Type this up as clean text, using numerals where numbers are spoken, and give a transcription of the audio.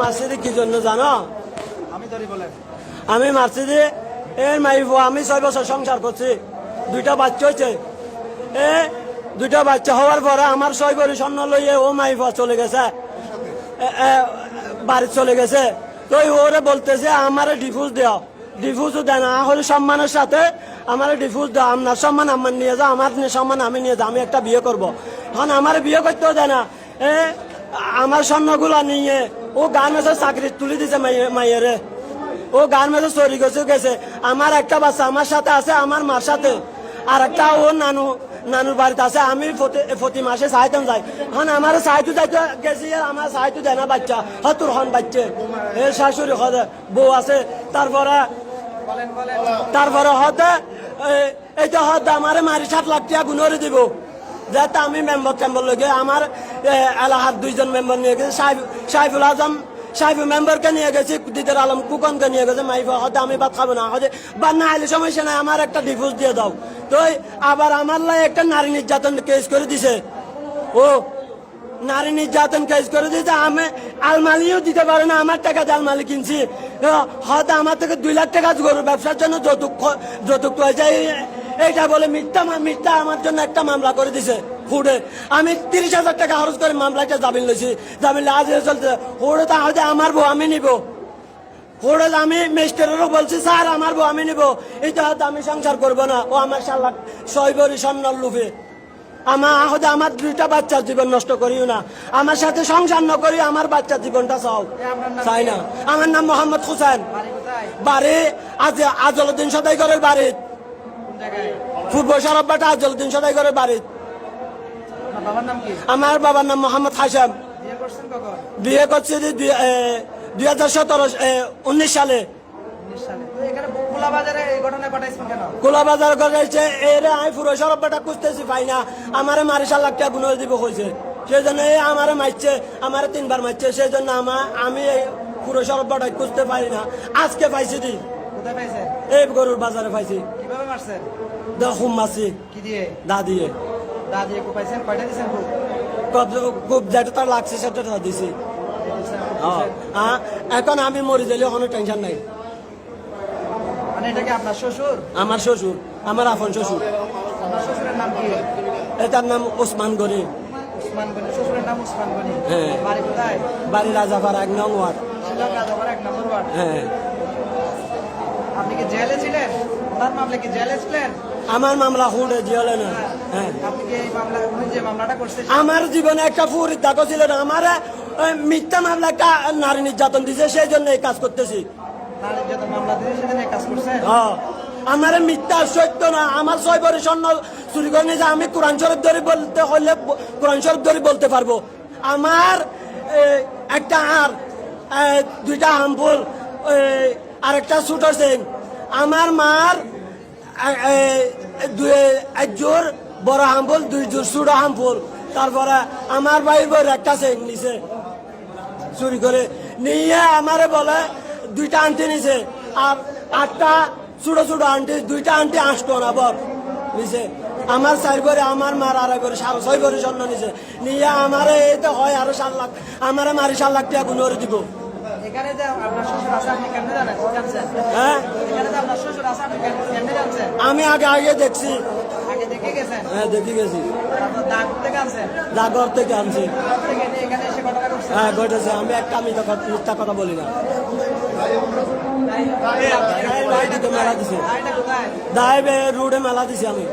মারছি কি জন্য জানো? আমি মারছি যে এর মাইফ, আমি 6 বছর সংসার করছি, 2টা বাচ্চা হয়েছে। এ 2টা বাচ্চা হওয়ার পরে আমার 6 ভরি স্বর্ণ লইয়ে ও মাইফ চলে গেছে, বাড়ি চলে গেছে। তো ওরে বলতেছে আমারে ডিভোর্স দেওয়া, ডিভোর্সও দেয় না, হলে সম্মানের সাথে আমার ডিভোর্স দেওয়া, আপনার সম্মান আমার নিয়ে যাও, আমার সম্মান আমি নিয়ে যাও, আমি একটা বিয়ে করব। এখন আমার বিয়ে করতেও দেয় না। আমার স্বর্ণগুলা নিয়ে ও গার্মেন্টসের চাকরি তুলে দিছে মাইয়েরে, ও গার্মেন্টসে চুরি গেছে। আমার একটা বাচ্চা আমার সাথে আছে, আমার মার সাথে, আর একটা ও নানুর বাড়িতে আছে। আমি প্রতি মাসে সাহায্য যাই। এখন আমার সাহায্য যাইতে গেছি, আমার সাহায্য দেয় না বাচ্চা হতুর হন বাচ্চা, এ শাশুড়ি বউ আছে। তারপরে হতে এইটা হতে আমার মারি 7 লাখ টাকা গুণরে দিব, যাতে আমি মেম্বার লগে আমার এলাকার 2জন মেম্বার নিয়ে গেছে, সাইফুল আজম সাইফুল মেম্বারকে নিয়ে গেছি, দিদার আলম কুকনকে নিয়ে গেছে। মাইফা হতে আমি ভাত খাবো না, হতে বা না হলে সমস্যা নাই, আমার একটা ডিভোর্স দিয়ে দাও। তো আবার আমার লাই একটা নারী নির্যাতন কেস করে দিছে, ও নারী নির্যাতন কেস করে দিয়েছে। আমি আলমালিও দিতে পারে না, আমার টাকা দিয়ে আলমালি কিনছি। হয়তো আমার থেকে 2 লাখ টাকা গরুর ব্যবসার জন্য যৌতুক হয়েছে, এইটা বলে মিথ্যা আমার জন্য একটা মামলা করে দিছে ফুডে। আমি 30,000 টাকা খরচ করে মামলাটা জামিন লইছি, জামিন আজ চলছে। ফুডে তাহলে আমার বউ আমি নিব, ফুডে আমি ম্যাজিস্ট্রেটেরও বলছি স্যার আমার বউ আমি নিব, এইটা হয়তো আমি সংসার করবো না। ও আমার 6 ভরি স্বর্ণর লোভে আমার 2টা বাচ্চার জীবন নষ্ট করিও না, আমার সাথে সংসার ন করি, আমার বাচ্চার জীবনটা চাই না। আমার নাম মোহাম্মদ হুসেন, বাড়ি আজলউদ্দিন সদাইগরের বাড়ি, পূর্ব সরববাটা আজলউদ্দিন সদাইগরের বাড়ি। আমার বাবার নাম মোহাম্মদ হাশেম। বিয়ে করছি 2019 সালে। কোলাবাজার ঘটাইছে, এরে আমি পুরো সরববাটা খুঁজতেছি পাই না, আমারে মারি 4 লাখ টাকা গুণরে দিব কইছে। সেই জন্য আমারে মারছে, আমারে 3 বার মারছে। সেই জন্য আমি এই পুরো সরববাটা খুঁজতে পারি না। আজকে পাইছি দি, এই গরুর বাজারে পাইছি। কিভাবে মারছেন? খুব মারছি। কি দিয়ে? দা দিয়ে। দা দিয়ে কো পাইছেন? কয়টা দিছেন? খুব যেটা তার লাগছে সেটা দিছি। এখন আমি মরে গেলে কোনো টেনশন নাই। মানে এটা কি আপনার শ্বশুর? আমার শ্বশুর, আমার আপন শ্বশুর। আপনার শ্বশুরের নাম কি? এটার নাম ওসমান গনি। ওসমান গনি, শ্বশুরের নাম ওসমান গনি। হ্যাঁ। বাড়ি কোথায়? বাড়ি রাজাপাড়া 1 নং ওয়ার্ড। শিলং রাজাপাড়া 1 নম্বর ওয়ার্ড। হ্যাঁ। আপনি কি জেলে ছিলেন? ওনার মামলা কি জেলে ছিলেন? আমার মামলা হুঁড়ে জিয়লে না। হ্যাঁ। আপনি কি এই মামলা, উনি যে মামলাটা করছেন, আমার জীবনে একটা ফুরির দাগ ছিল না। আমার মিথ্যা মামলা একটা নারী নির্যাতন দিছে, সেই জন্য এই কাজ করতেছি। নারী নির্যাতন মামলা দিয়ে সেদিন এই কাজ করছেন? হ্যাঁ। আমার মিথ্যা সত্য না, আমার 6 ভরি স্বর্ণ চুরি করে নিয়ে আমি কোরআন শরীফ ধরে বলতে হলে কোরআন শরীফ ধরে বলতে পারবো। আমার একটা আর 2টা হামফুল আর একটা ছোট সিং, আমার মার 1 জোর বড় হামফুল, 2 জোর ছোট হামফুল। তারপরে আমার ভাইয়ের বউর একটা সিং নিছে চুরি করে নিয়ে, আমারে বলে 2টা আন্টি নিছে, আর 8টা ছোট ছোট আন্টি, 2টা আন্টি 8 টাকা বর নিছে। আমার 4 ভরি, আমার মার 2.5 ভরি, 6.5 ভরি স্বর্ণ নিছে নিয়ে আমারে এইতে হয় আরো 7 লাখ, আমারে মারি 7 লাখ টাকা গুণরে দিব। এখানে যে আপনার শ্বশুর আছে আপনি কেমনে জানছেন? হ্যাঁ, এখানে যে আপনার শ্বশুর আছে আপনি কেমনে জানছেন? আমি আগে দেখছি। আগে দেখে গেছেন? হ্যাঁ, দেখে গেছি। তারপর দাগ থেকে আনছেন? জাগর থেকে আনছি। এখানে এসে ঘটনা করছেন? হ্যাঁ, ঘটেছে। আমি একটা মিথ্যা কথা বলি না। মেলা দিছে, এটা কোথায়? দাইবে রোডে মেলা দিছি আমি।